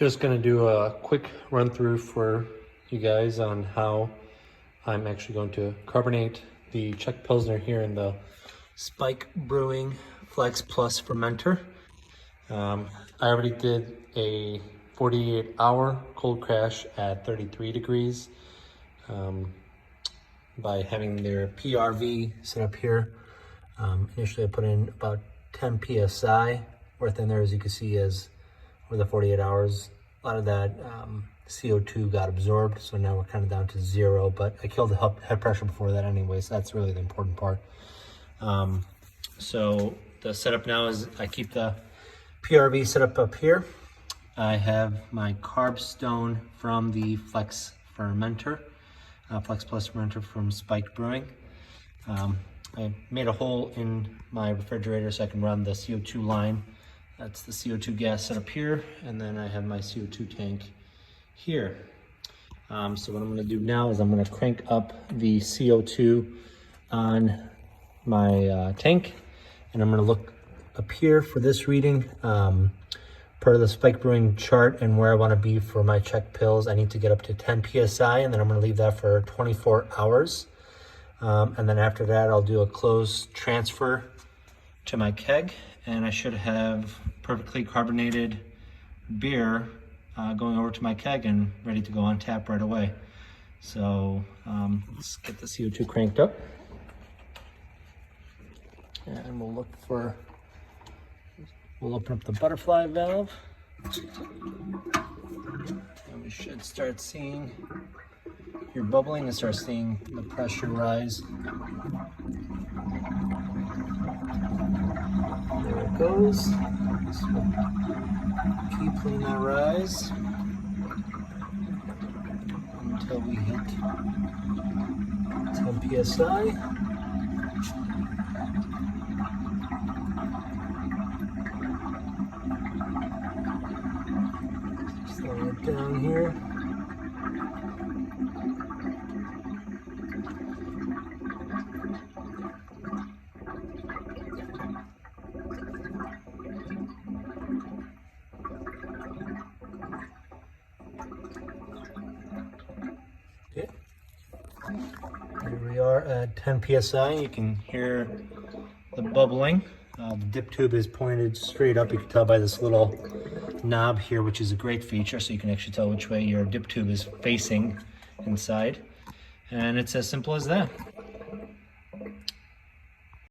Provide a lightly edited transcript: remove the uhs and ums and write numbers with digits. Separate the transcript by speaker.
Speaker 1: Just gonna do a quick run through for you guys on how I'm actually going to carbonate the Czech Pilsner here in the Spike Brewing Flex Plus fermenter. I already did a 48-hour cold crash at 33 degrees by having their PRV set up here. Initially I put in about 10 PSI worth in there, as you can see, as over the 48 hours. A lot of that CO2 got absorbed, so now we're kind of down to 0, but I killed the head pressure before that anyway, so that's really the important part. So the setup now is I keep the PRV set up here. I have my carb stone from the Flex fermenter, Flex Plus fermenter from Spike Brewing. I made a hole in my refrigerator so I can run the CO2 line. That's the CO2 gas set up here, and then I have my CO2 tank here. So what I'm gonna do now is I'm gonna crank up the CO2 on my tank, and I'm gonna look up here for this reading. Per the Spike Brewing chart and where I wanna be for my Czech pills, I need to get up to 10 PSI, and then I'm gonna leave that for 24 hours. And then after that, I'll do a closed transfer to my keg, and I should have perfectly carbonated beer going over to my keg and ready to go on tap right away. So let's get the CO2 cranked up. And we'll open up the butterfly valve. And we should start seeing your bubbling and start seeing the pressure rise. There it goes. So keep letting that rise until we hit 10 PSI. Slow it down here. Okay. Here we are at 10 PSI. You can hear the bubbling. The dip tube is pointed straight up. You can tell by this little knob here, which is a great feature, so you can actually tell which way your dip tube is facing inside. And it's as simple as that.